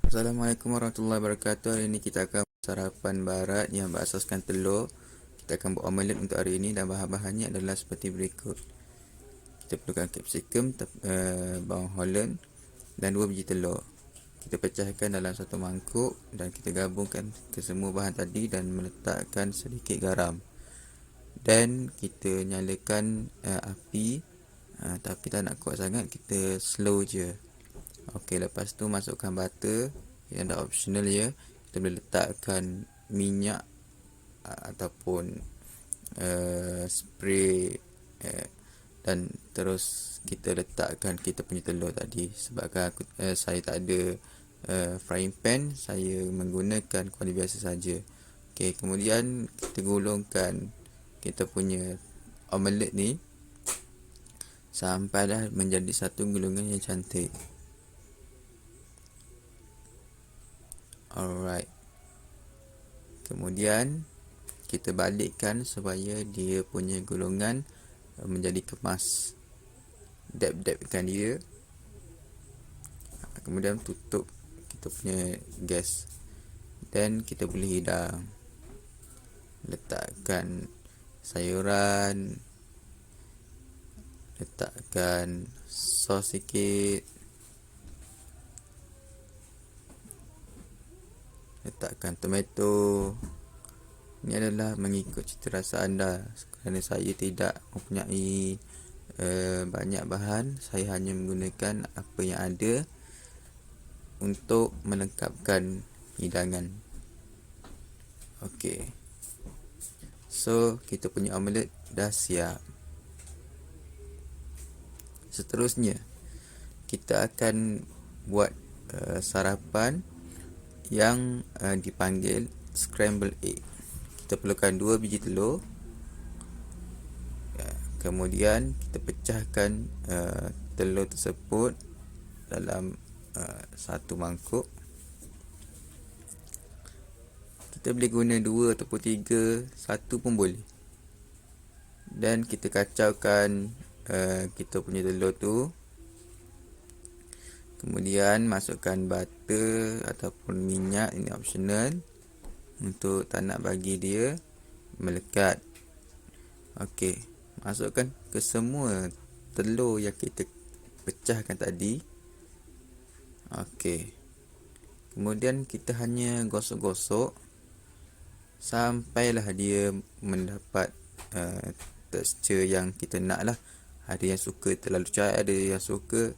Assalamualaikum warahmatullahi wabarakatuh. Hari ini kita akan buat sarapan barat yang berasaskan telur. Kita akan buat omelet untuk hari ini dan bahan-bahannya adalah seperti berikut. Kita perlukan capsicum, bawang holland dan 2 biji telur. Kita pecahkan dalam satu mangkuk dan kita gabungkan ke semua bahan tadi dan meletakkan sedikit garam. Dan kita nyalakan api, tapi tak nak kuat sangat, kita slow je. Okey, lepas tu masukkan butter yang dah optional ya. Kita boleh letakkan minyak ataupun spray, dan terus kita letakkan kita punya telur tadi. Sebabkan saya tak ada frying pan, saya menggunakan kuali biasa saja. Okey, kemudian kita gulungkan kita punya omelet ni sampailah menjadi satu gulungan yang cantik. Alright. Kemudian kita balikkan supaya dia punya gulungan menjadi kemas. Dab-dabkan dia. Kemudian tutup kita punya gas. Dan kita boleh hidang. Letakkan sayuran. Letakkan sos sikit. Letakkan tomato. Ini adalah mengikut cita rasa anda. Kerana saya tidak mempunyai banyak bahan, saya hanya menggunakan apa yang ada untuk melengkapkan hidangan. Okey. So, kita punya omelet dah siap. Seterusnya, kita akan buat sarapan yang dipanggil scramble egg. Kita perlukan 2 biji telur. Kemudian kita pecahkan telur tersebut dalam satu mangkuk. Kita boleh guna 2 ataupun 3, 1 pun boleh. Dan kita kacaukan kita punya telur tu. Kemudian masukkan butter ataupun minyak, ini optional, untuk tak nak bagi dia melekat. Okey, masukkan ke semua telur yang kita pecahkan tadi. Okey. Kemudian kita hanya gosok-gosok sampailah dia mendapat tekstur yang kita nak lah. Ada yang suka terlalu cair, ada yang suka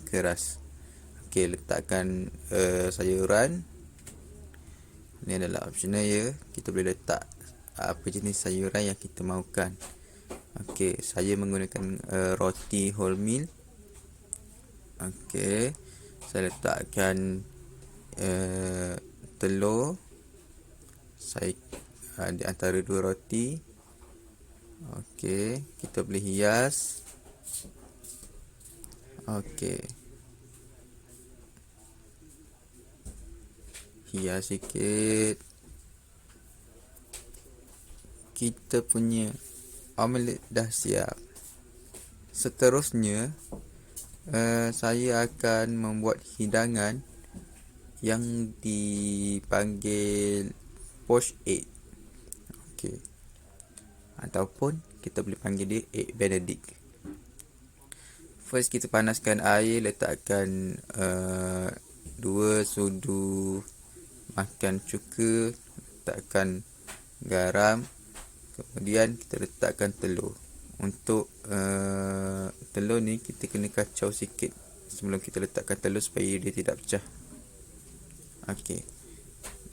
keras. Okey, letakkan sayuran. Ini adalah optional ya. Kita boleh letak apa jenis sayuran yang kita mahukan. Okey, saya menggunakan roti wholemeal. Okey, saya letakkan telur. Saya di antara 2 roti. Okey, kita boleh hias. Okey. Hias sikit. Kita punya omelet dah siap. Seterusnya, saya akan membuat hidangan yang dipanggil poached egg. Okey. Ataupun kita boleh panggil dia egg benedict. First, kita panaskan air, letakkan 2 sudu makan cuka, letakkan garam. Kemudian kita letakkan telur. Untuk telur ni kita kena kacau sikit sebelum kita letakkan telur supaya dia tidak pecah. Okey.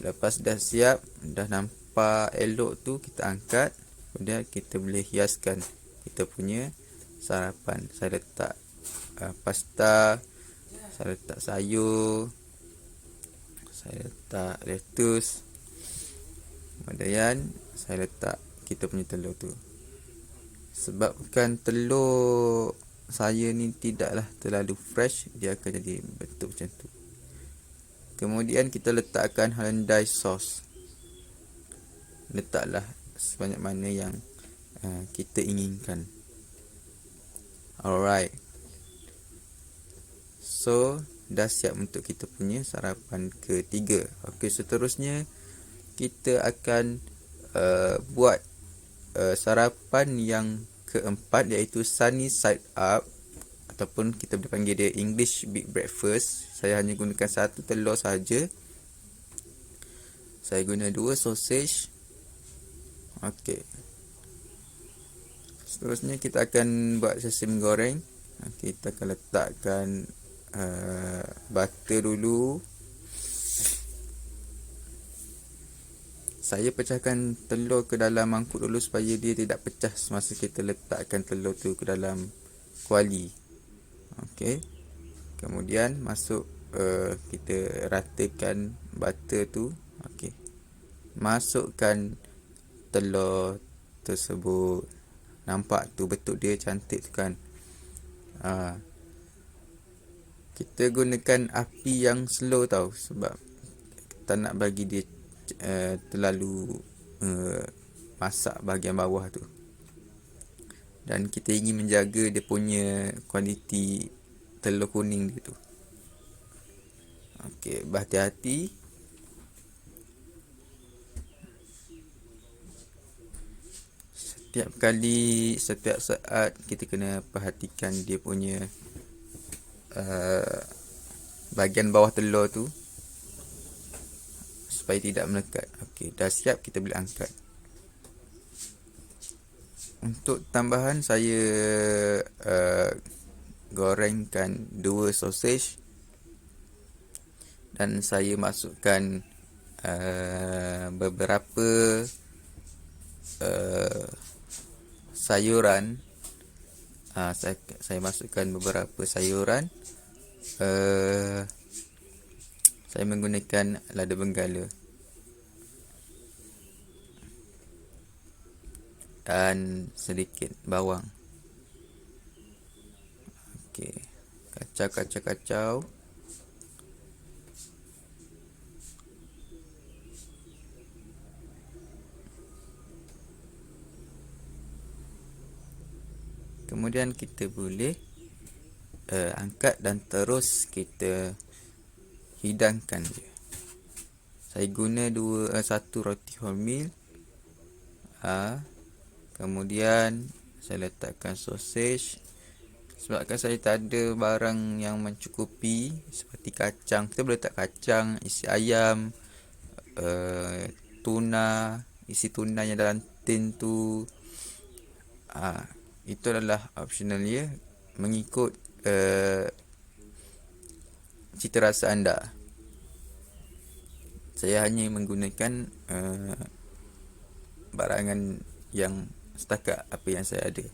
Lepas dah siap, dah nampak elok tu, kita angkat. Kemudian kita boleh hiaskan kita punya sarapan. Saya letak pasta, saya letak sayur, saya letak lettuce. Kemudian saya letak kita punya telur tu. Sebabkan telur saya ni tidaklah terlalu fresh, dia akan jadi bentuk macam tu. Kemudian kita letakkan hollandaise sauce. Letaklah sebanyak mana yang kita inginkan. Alright. So, dah siap untuk kita punya sarapan ketiga. Okey, seterusnya kita akan buat sarapan yang keempat, iaitu sunny side up, ataupun kita boleh panggil dia English big breakfast. Saya hanya gunakan satu telur saja. Saya guna 2 sausage. Okey. Seterusnya kita akan buat sesame goreng. Kita akan letakkan butter dulu. Saya pecahkan telur ke dalam mangkuk dulu supaya dia tidak pecah semasa kita letakkan telur tu ke dalam kuali. Okey. Kemudian kita ratakan butter tu. Okey. Masukkan telur tersebut. Nampak tu bentuk dia cantik tu kan. Kita gunakan api yang slow tau, sebab tak nak bagi dia terlalu masak bahagian bawah tu. Dan kita ingin menjaga dia punya kualiti telur kuning dia tu. Okey, berhati-hati. Setiap saat kita kena perhatikan dia punya bahagian bawah telur tu supaya tidak melekat. Okey, dah siap, kita boleh angkat. Untuk tambahan, saya gorengkan 2 sausage dan saya masukkan beberapa sayuran. Saya masukkan beberapa sayuran. Saya menggunakan lada benggala dan sedikit bawang. Okey, kacau. Kemudian kita boleh angkat dan terus kita hidangkan dia. Saya guna satu roti wholemeal. Kemudian saya letakkan sausage. Sebabkan saya tak ada barang yang mencukupi seperti kacang, kita boleh letak kacang, isi ayam, tuna, isi tuna yang dalam tin tu. Itu adalah optional ya, mengikut cita rasa anda. Saya hanya menggunakan barangan yang setakat apa yang saya ada.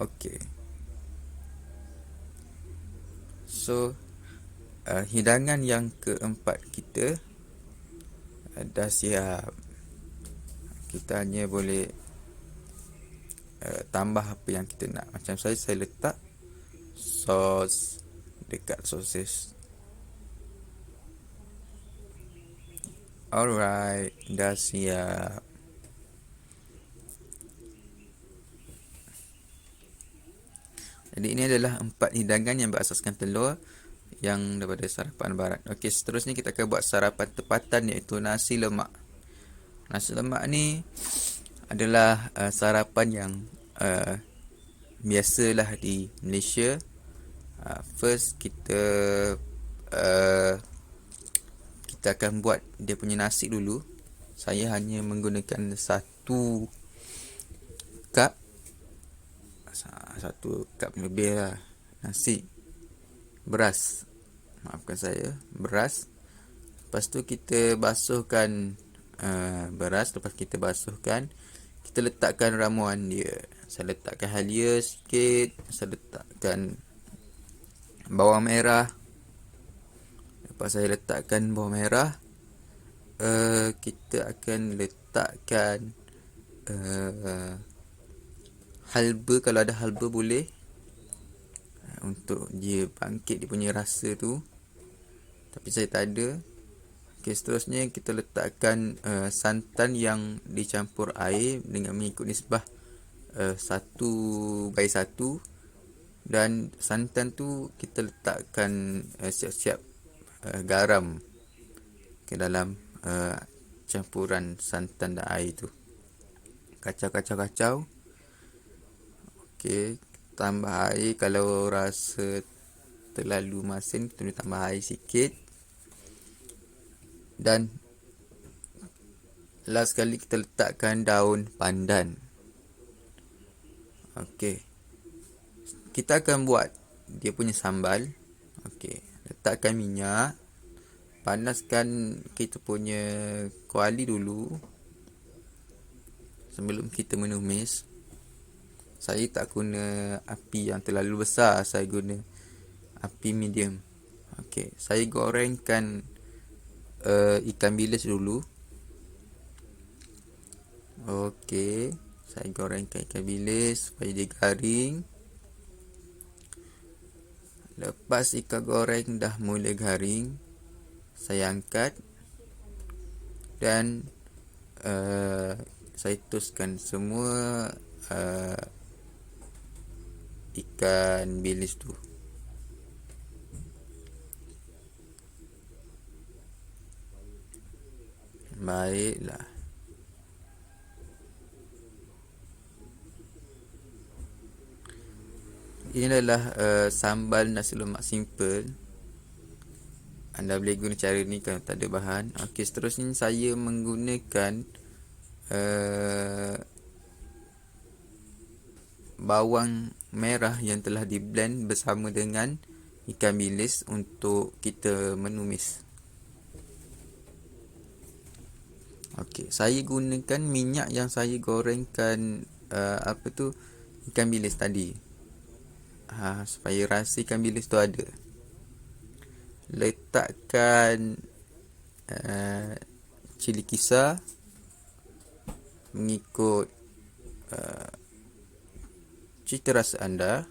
Okey. So, hidangan yang keempat kita dah siap. Kita hanya boleh tambah apa yang kita nak. Macam saya letak sos dekat sosis. Alright, dah siap. Jadi ini adalah 4 hidangan yang berasaskan telur yang daripada sarapan barat. Okey, seterusnya kita akan buat sarapan tempatan, iaitu nasi lemak. Nasi lemak ni adalah sarapan yang biasalah di Malaysia. First kita akan buat dia punya nasi dulu. Saya hanya menggunakan 1 cup lebih lah nasi beras. Maafkan saya, beras. Lepas tu kita basuhkan beras. Lepas kita basuhkan, kita letakkan ramuan dia. Saya letakkan halia sikit. Saya letakkan bawang merah. Lepas saya letakkan bawang merah, kita akan letakkan halba. Kalau ada halba boleh, untuk dia bangkit dia punya rasa tu. Tapi saya tak ada. Okey, seterusnya kita letakkan santan yang dicampur air dengan mengikut nisbah 1/1. Dan santan tu kita letakkan siap-siap garam ke dalam campuran santan dan air tu. Kacau. Okey, tambah air. Kalau rasa terlalu masin, kita boleh tambah air sikit. Dan last sekali kita letakkan daun pandan. Okey, kita akan buat dia punya sambal. Okey, letakkan minyak. Panaskan kita punya kuali dulu sebelum kita menumis. Saya tak guna api yang terlalu besar, saya guna api medium. Okey, saya gorengkan ikan bilis dulu. Okey, saya gorengkan ikan bilis supaya dia garing. Lepas ikan goreng dah mula garing, saya angkat dan saya toskan semua ikan bilis tu. Baiklah. Ini adalah sambal nasi lemak simple. Anda boleh guna cara ni kalau tak ada bahan. Okey, seterusnya saya menggunakan bawang merah yang telah di blend bersama dengan ikan bilis untuk kita menumis. Okey, saya gunakan minyak yang saya gorengkan ikan bilis tadi. Supaya rasa ikan bilis tu ada. Letakkan cili kisar mengikut cita rasa anda.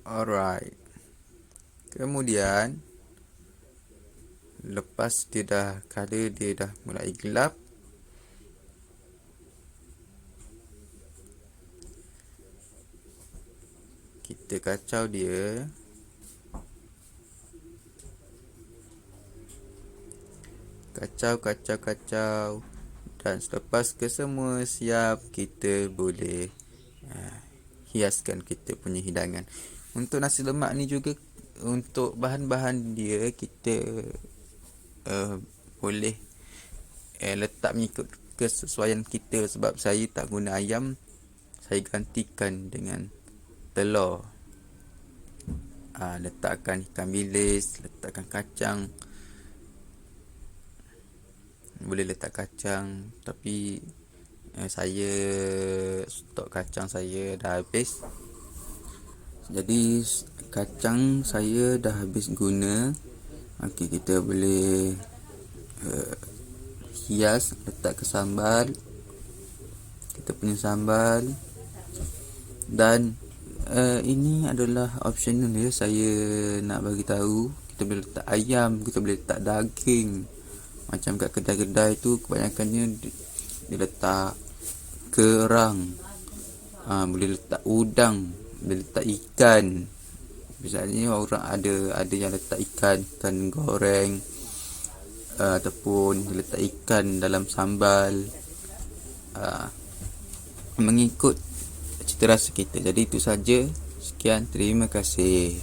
Alright. Kemudian lepas colour dia dah mulai gelap, kita kacau dia. Kacau. Dan selepas kesemua siap, kita boleh hiaskan kita punya hidangan. Untuk nasi lemak ni juga, untuk bahan-bahan dia kita boleh letak mengikut kesesuaian kita. Sebab saya tak guna ayam, saya gantikan dengan telur. Letakkan ikan bilis, letakkan kacang. Boleh letak kacang, tapi saya stok kacang saya dah habis. Jadi kacang saya dah habis guna. Okey, kita boleh hias, letak ke sambal. Kita punya sambal. Dan ini adalah optional ya, saya nak bagi tahu. Kita boleh letak ayam, kita boleh letak daging. Macam kat kedai-kedai tu kebanyakannya dia letak kerang. Boleh letak udang, boleh letak ikan. Misalnya orang ada yang letak ikan goreng, ataupun letak ikan dalam sambal, mengikut cita rasa kita. Jadi itu saja. Sekian, terima kasih.